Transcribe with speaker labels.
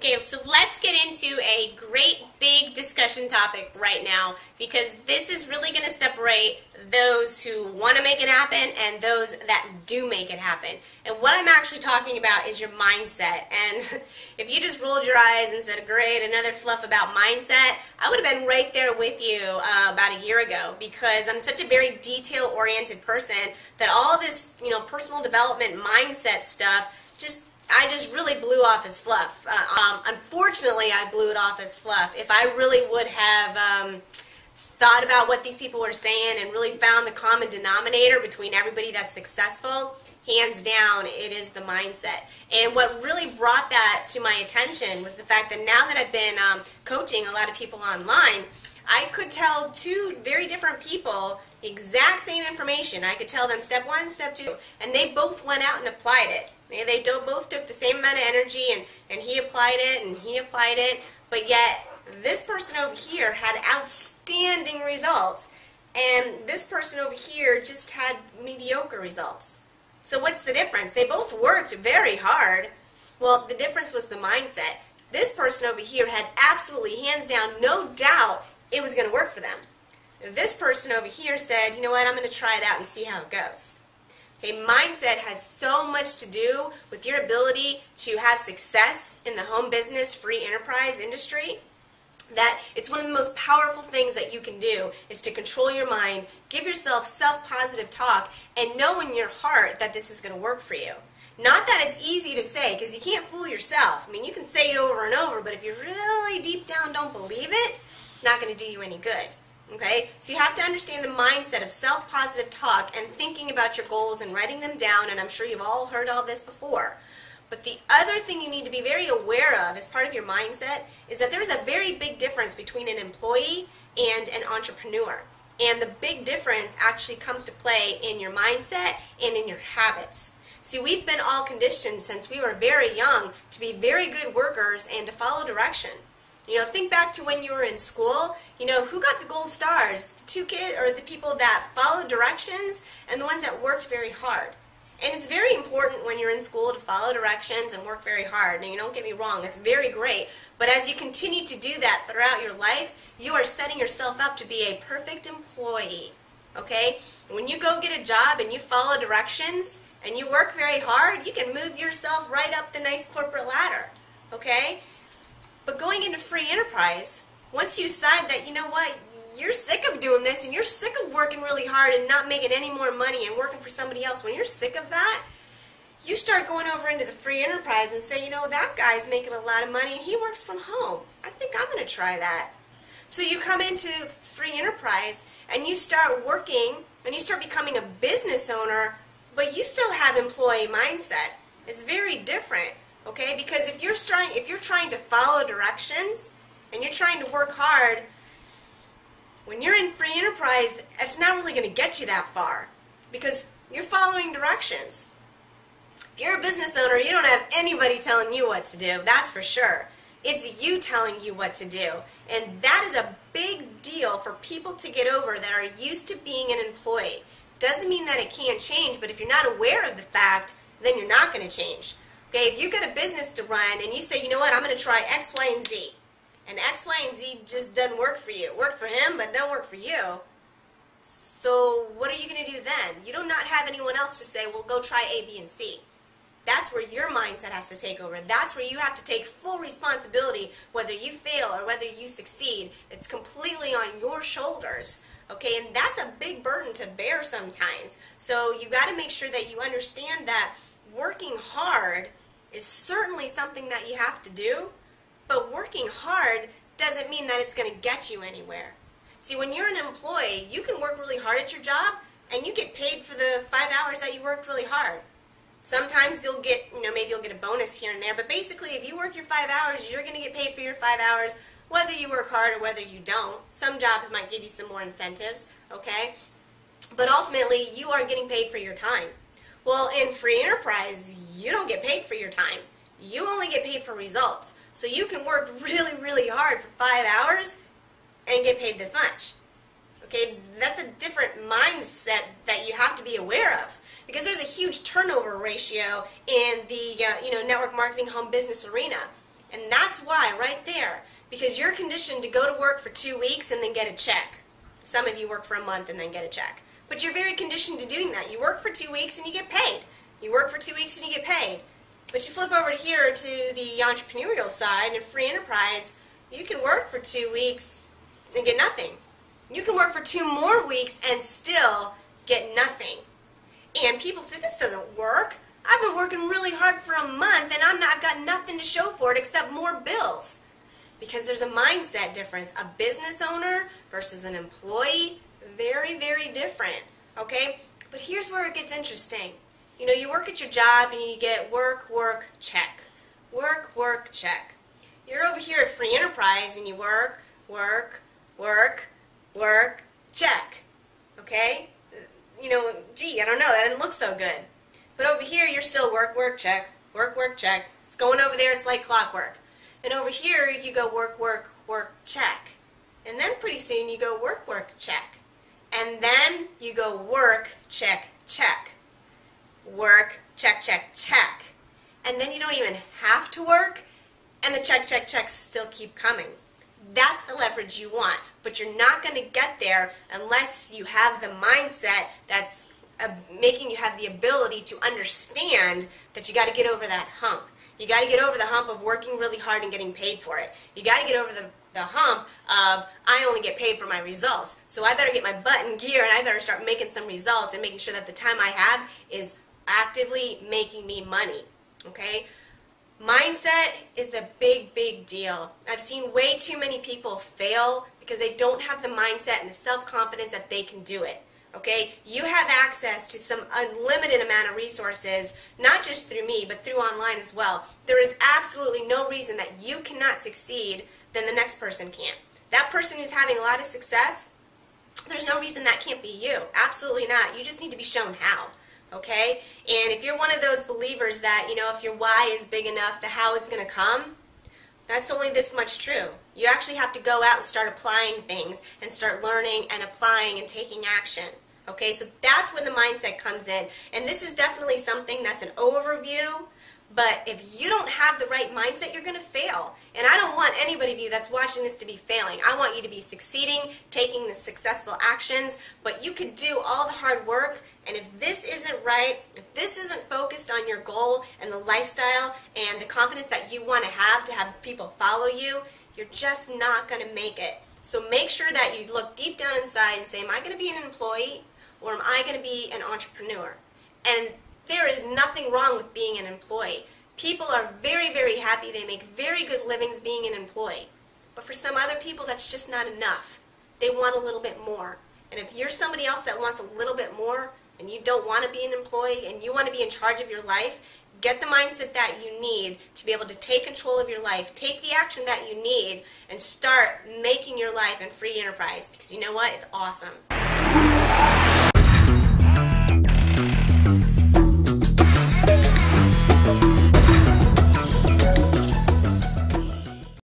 Speaker 1: Okay, so let's get into a great big discussion topic right now, because this is really going to separate those who want to make it happen and those that do make it happen. And what I'm actually talking about is your mindset. And if you just rolled your eyes and said, great, another fluff about mindset, I would have been right there with you about a year ago, because I'm such a very detail-oriented person that all this, personal development mindset stuff I just really blew off as fluff. Unfortunately, I blew it off as fluff. If I really would have thought about what these people were saying and really found the common denominator between everybody that's successful, hands down, it is the mindset. And what really brought that to my attention was the fact that now that I've been coaching a lot of people online, I could tell two very different people the exact same information. I could tell them step one, step two, and they both went out and applied it. They both took the same amount of energy, and he applied it, and he applied it, but yet this person over here had outstanding results, and this person over here just had mediocre results. So what's the difference? They both worked very hard. Well, the difference was the mindset. This person over here had absolutely, hands down, no doubt it was going to work for them. This person over here said, you know what, I'm going to try it out and see how it goes. Okay, mindset has so much to do with your ability to have success in the home business, free enterprise industry, that it's one of the most powerful things that you can do is to control your mind, give yourself self-positive talk, and know in your heart that this is going to work for you. Not that it's easy to say, because you can't fool yourself. I mean, you can say it over and over, but if you really deep down don't believe it, it's not going to do you any good. Okay, so you have to understand the mindset of self-positive talk and thinking about your goals and writing them down, and I'm sure you've all heard all this before. But the other thing you need to be very aware of as part of your mindset is that there's a very big difference between an employee and an entrepreneur. And the big difference actually comes to play in your mindset and in your habits. See, we've been all conditioned since we were very young to be very good workers and to follow direction. Think back to when you were in school. Who got the gold stars? The two kids, or the people that followed directions, and the ones that worked very hard. And it's very important when you're in school to follow directions and work very hard. Now, don't get me wrong, it's very great. But as you continue to do that throughout your life, you are setting yourself up to be a perfect employee. Okay? When you go get a job and you follow directions and you work very hard, you can move yourself right up the nice corporate ladder. Okay? But going into free enterprise, once you decide that, you know what, you're sick of doing this and you're sick of working really hard and not making any more money and working for somebody else, when you're sick of that, you start going over into the free enterprise and say, that guy's making a lot of money and he works from home. I think I'm going to try that. So you come into free enterprise and you start working and you start becoming a business owner, but you still have employee mindset. It's very different. Okay, because if you're trying to follow directions and you're trying to work hard, when you're in free enterprise, it's not really going to get you that far because you're following directions. If you're a business owner, you don't have anybody telling you what to do, that's for sure. It's you telling you what to do, and that is a big deal for people to get over that are used to being an employee. Doesn't mean that it can't change, but if you're not aware of the fact, then you're not going to change. Okay, if you got a business to run and you say, you know what, I'm going to try X, Y, and Z, and X, Y, and Z just doesn't work for you. It worked for him, but it don't work for you. So what are you going to do then? You do not have anyone else to say, well, go try A, B, and C. That's where your mindset has to take over. That's where you have to take full responsibility, whether you fail or whether you succeed. It's completely on your shoulders. Okay, and that's a big burden to bear sometimes. So you got to make sure that you understand that working hard is certainly something that you have to do, but working hard doesn't mean that it's going to get you anywhere. See, when you're an employee, you can work really hard at your job, and you get paid for the 5 hours that you worked really hard. Sometimes you'll get, maybe you'll get a bonus here and there, but basically if you work your 5 hours, you're going to get paid for your 5 hours, whether you work hard or whether you don't. Some jobs might give you some more incentives, okay? But ultimately, you are getting paid for your time. Well, in free enterprise, you don't get paid for your time. You only get paid for results. So you can work really, really hard for 5 hours and get paid this much. Okay, that's a different mindset that you have to be aware of, because there's a huge turnover ratio in the network marketing home business arena. And that's why, right there, because you're conditioned to go to work for 2 weeks and then get a check. Some of you work for a month and then get a check. But you're very conditioned to doing that. You work for 2 weeks and you get paid. You work for 2 weeks and you get paid. But you flip over here to the entrepreneurial side and free enterprise, you can work for 2 weeks and get nothing. You can work for 2 more weeks and still get nothing. And people say, this doesn't work. I've been working really hard for a month and I've got nothing to show for it except more bills. Because there's a mindset difference. A business owner versus an employee, very, very different. Okay? But here's where it gets interesting. You know, you work at your job and you get work, work, check. Work, work, check. You're over here at free enterprise and you work, work, work, work, check. Okay? You know, gee, I don't know, that didn't look so good. But over here, you're still work, work, check, work, work, check. It's going over there, it's like clockwork. And over here, you go work, work, work, check. And then pretty soon, you go work, work, check. And then you go work, check, check. Work, check, check, check. And then you don't even have to work, and the check, check, checks still keep coming. That's the leverage you want, but you're not going to get there unless you have the mindset that's making you have the ability to understand that you got to get over that hump. You got to get over the hump of working really hard and getting paid for it. You got to get over the hump of, I only get paid for my results, so I better get my butt in gear and I better start making some results and making sure that the time I have is actively making me money. Okay? Mindset is a big, big deal. I've seen way too many people fail because they don't have the mindset and the self-confidence that they can do it. Okay? You have access to some unlimited amount of resources, not just through me, but through online as well. There is absolutely no reason that you cannot succeed than the next person can. That person who's having a lot of success, there's no reason that can't be you. Absolutely not. You just need to be shown how. Okay? And if you're one of those believers that, you know, if your why is big enough, the how is going to come, that's only this much true. You actually have to go out and start applying things and start learning and applying and taking action. Okay? So that's where the mindset comes in. And this is definitely something that's an overview, but if you don't have the right mindset, you're going to fail. And I don't want anybody of you that's watching this to be failing. I want you to be succeeding, taking the successful actions, but you could do all the hard work, and if this isn't right, if this isn't focused on your goal and the lifestyle and the confidence that you want to have people follow you, you're just not going to make it. So make sure that you look deep down inside and say, am I going to be an employee or am I going to be an entrepreneur? And there is nothing wrong with being an employee. People are very, very happy. They make very good livings being an employee. But for some other people, that's just not enough. They want a little bit more. And if you're somebody else that wants a little bit more and you don't want to be an employee and you want to be in charge of your life, get the mindset that you need to be able to take control of your life. Take the action that you need and start making your life in free enterprise, because you know what? It's awesome.